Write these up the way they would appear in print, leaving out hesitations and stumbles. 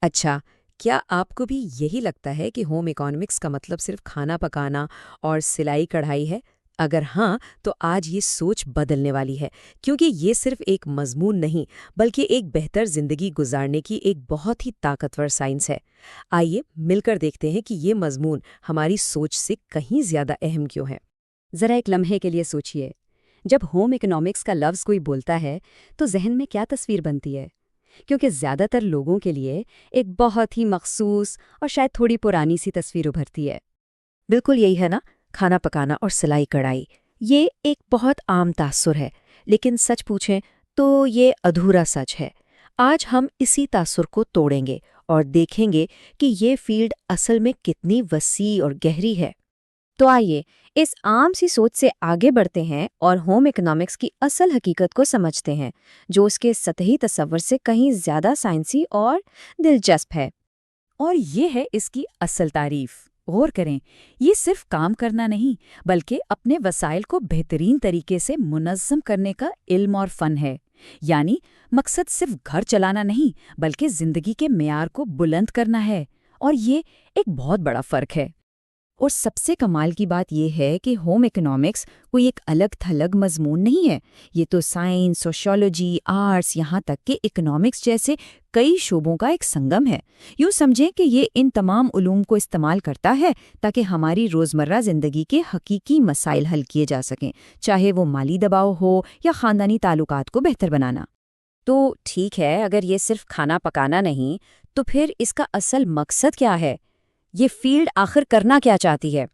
اچھا، کیا آپ کو بھی یہی لگتا ہے کہ ہوم اکانومکس کا مطلب صرف کھانا پکانا اور سلائی کڑھائی ہے؟ اگر ہاں، تو آج یہ سوچ بدلنے والی ہے، کیونکہ یہ صرف ایک مضمون نہیں، بلکہ ایک بہتر زندگی گزارنے کی ایک بہت ہی طاقتور سائنس ہے۔ آئیے مل کر دیکھتے ہیں کہ یہ مضمون ہماری سوچ سے کہیں زیادہ اہم کیوں ہے۔ ذرا ایک لمحے کے لیے سوچئے، جب ہوم اکنامکس کا لفظ کوئی بولتا ہے تو ذہن میں کیا تصویر بنتی ہے؟ کیونکہ زیادہ تر لوگوں کے لیے ایک بہت ہی مخصوص اور شاید تھوڑی پرانی سی تصویر ابھرتی ہے۔ بالکل یہی ہے نا، کھانا پکانا اور سلائی کڑھائی یہ ایک بہت عام تاثر ہے، لیکن سچ پوچھیں تو یہ ادھورا سچ ہے۔ آج ہم اسی تاثر کو توڑیں گے اور دیکھیں گے کہ یہ فیلڈ اصل میں کتنی وسیع اور گہری ہے۔ تو آئیے اس عام سی سوچ سے آگے بڑھتے ہیں اور ہوم اکنامکس کی اصل حقیقت کو سمجھتے ہیں، جو اس کے سطحی تصور سے کہیں زیادہ سائنسی اور دلچسپ ہے۔ اور یہ ہے اس کی اصل تعریف۔ غور کریں، یہ صرف کام کرنا نہیں، بلکہ اپنے وسائل کو بہترین طریقے سے منظم کرنے کا علم اور فن ہے۔ یعنی مقصد صرف گھر چلانا نہیں، بلکہ زندگی کے معیار کو بلند کرنا ہے، اور یہ ایک بہت بڑا فرق ہے۔ اور سب سے کمال کی بات یہ ہے کہ ہوم اکنامکس کوئی ایک الگ تھلگ مضمون نہیں ہے، یہ تو سائنس، سوشیولوجی، آرٹس، یہاں تک کہ اکنامکس جیسے کئی شعبوں کا ایک سنگم ہے۔ یوں سمجھیں کہ یہ ان تمام علوم کو استعمال کرتا ہے تاکہ ہماری روزمرہ زندگی کے حقیقی مسائل حل کیے جا سکیں، چاہے وہ مالی دباؤ ہو یا خاندانی تعلقات کو بہتر بنانا۔ تو ٹھیک ہے، اگر یہ صرف کھانا پکانا نہیں، تو پھر اس کا اصل مقصد کیا ہے؟ یہ فیلڈ آخر کرنا کیا چاہتی ہے؟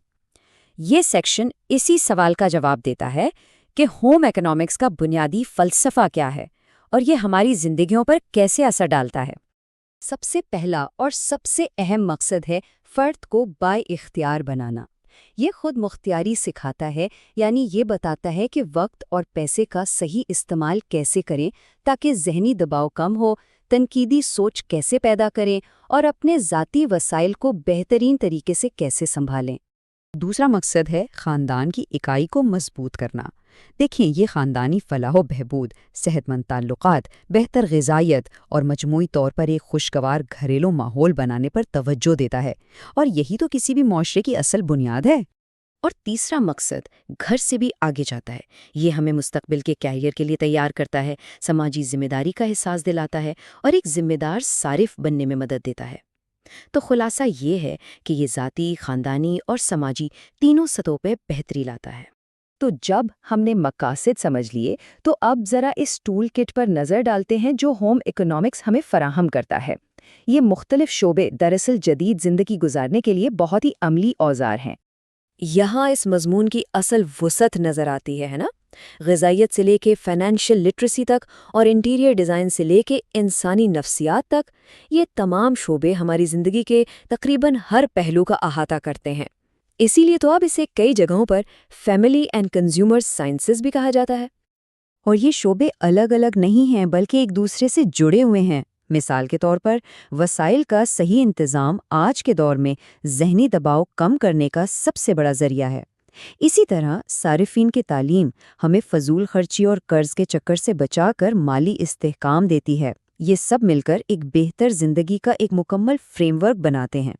یہ سیکشن اسی سوال کا جواب دیتا ہے کہ ہوم اکنامکس کا بنیادی فلسفہ کیا ہے اور یہ ہماری زندگیوں پر کیسے اثر ڈالتا ہے۔ سب سے پہلا اور سب سے اہم مقصد ہے فرد کو با اختیار بنانا۔ یہ خود مختاری سکھاتا ہے، یعنی یہ بتاتا ہے کہ وقت اور پیسے کا صحیح استعمال کیسے کریں تاکہ ذہنی دباؤ کم ہو، تنقیدی سوچ کیسے پیدا کریں اور اپنے ذاتی وسائل کو بہترین طریقے سے کیسے سنبھالیں۔ دوسرا مقصد ہے خاندان کی اکائی کو مضبوط کرنا۔ دیکھیں، یہ خاندانی فلاح و بہبود، صحت مند تعلقات، بہتر غذائیت اور مجموعی طور پر ایک خوشگوار گھریلو ماحول بنانے پر توجہ دیتا ہے، اور یہی تو کسی بھی معاشرے کی اصل بنیاد ہے۔ اور تیسرا مقصد گھر سے بھی آگے جاتا ہے۔ یہ ہمیں مستقبل کے کیریئر کے لیے تیار کرتا ہے، سماجی ذمہ داری کا احساس دلاتا ہے اور ایک ذمہ دار صارف بننے میں مدد دیتا ہے۔ تو خلاصہ یہ ہے کہ یہ ذاتی، خاندانی اور سماجی تینوں سطحوں پہ بہتری لاتا ہے۔ تو جب ہم نے مقاصد سمجھ لیے، تو اب ذرا اس ٹول کٹ پر نظر ڈالتے ہیں جو ہوم اکنامکس ہمیں فراہم کرتا ہے۔ یہ مختلف شعبے دراصل جدید زندگی گزارنے کے لیے بہت ہی عملی اوزار ہیں۔ یہاں اس مضمون کی اصل وسعت نظر آتی ہے نا؟ غذائیت سے لے کے فائنینشیل لٹریسی تک اور انٹیریئر ڈیزائن سے لے کے انسانی نفسیات تک، یہ تمام شعبے ہماری زندگی کے تقریباً ہر پہلو کا احاطہ کرتے ہیں۔ اسی لیے تو اب اسے کئی جگہوں پر فیملی اینڈ کنزیومر سائنسز بھی کہا جاتا ہے۔ اور یہ شعبے الگ الگ نہیں ہیں، بلکہ ایک دوسرے سے جڑے ہوئے ہیں۔ مثال کے طور پر، وسائل کا صحیح انتظام آج کے دور میں ذہنی دباؤ کم کرنے کا سب سے بڑا ذریعہ ہے۔ اسی طرح صارفین کی تعلیم ہمیں فضول خرچی اور قرض کے چکر سے بچا کر مالی استحکام دیتی ہے۔ یہ سب مل کر ایک بہتر زندگی کا ایک مکمل فریم ورک بناتے ہیں۔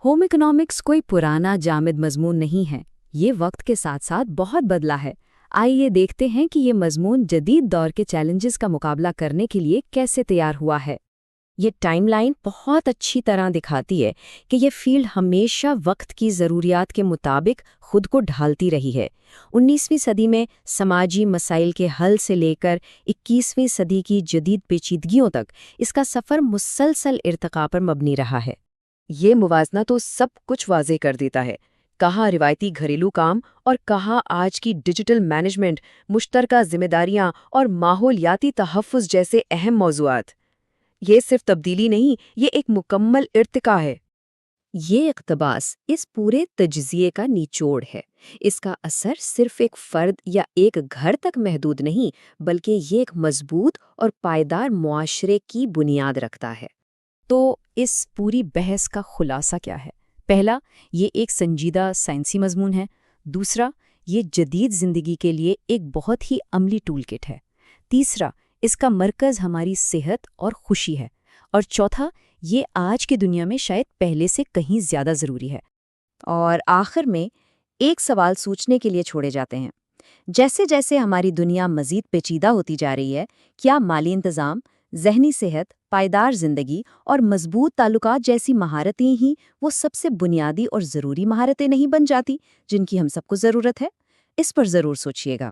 ہوم اکنامکس کوئی پرانا جامد مضمون نہیں ہے، یہ وقت کے ساتھ ساتھ بہت بدلا ہے۔ آئیے دیکھتے ہیں کہ یہ مضمون جدید دور کے چیلنجز کا مقابلہ کرنے کے لیے کیسے تیار ہوا ہے۔ یہ ٹائم لائن بہت اچھی طرح دکھاتی ہے کہ یہ فیلڈ ہمیشہ وقت کی ضروریات کے مطابق خود کو ڈھالتی رہی ہے۔ 19ویں صدی میں سماجی مسائل کے حل سے لے کر 21ویں صدی کی جدید پیچیدگیوں تک اس کا سفر مسلسل ارتقاء پر مبنی رہا ہے۔ یہ موازنہ تو سب کچھ واضح کر دیتا ہے۔ کہاں روایتی گھریلو کام اور کہاں آج کی ڈیجیٹل مینجمنٹ، مشترکہ ذمہ داریاں اور ماحولیاتی تحفظ جیسے اہم موضوعات۔ یہ صرف تبدیلی نہیں، یہ ایک مکمل ارتقاء ہے۔ یہ اقتباس اس پورے تجزیے کا نچوڑ ہے۔ اس کا اثر صرف ایک فرد یا ایک گھر تک محدود نہیں، بلکہ یہ ایک مضبوط اور پائیدار معاشرے کی بنیاد رکھتا ہے۔ تو اس پوری بحث کا خلاصہ کیا ہے؟ پہلا، یہ ایک سنجیدہ سائنسی مضمون ہے۔ دوسرا، یہ جدید زندگی کے لیے ایک بہت ہی عملی ٹول کٹ ہے۔ تیسرا، اس کا مرکز ہماری صحت اور خوشی ہے۔ اور چوتھا، یہ آج کی دنیا میں شاید پہلے سے کہیں زیادہ ضروری ہے۔ اور آخر میں ایک سوال سوچنے کے لیے چھوڑے جاتے ہیں۔ جیسے جیسے ہماری دنیا مزید پیچیدہ ہوتی جا رہی ہے، کیا مالی انتظام، ذہنی صحت، پائیدار زندگی اور مضبوط تعلقات جیسی مہارتیں ہی وہ سب سے بنیادی اور ضروری مہارتیں نہیں بن جاتی جن کی ہم سب کو ضرورت ہے؟ اس پر ضرور سوچیے گا۔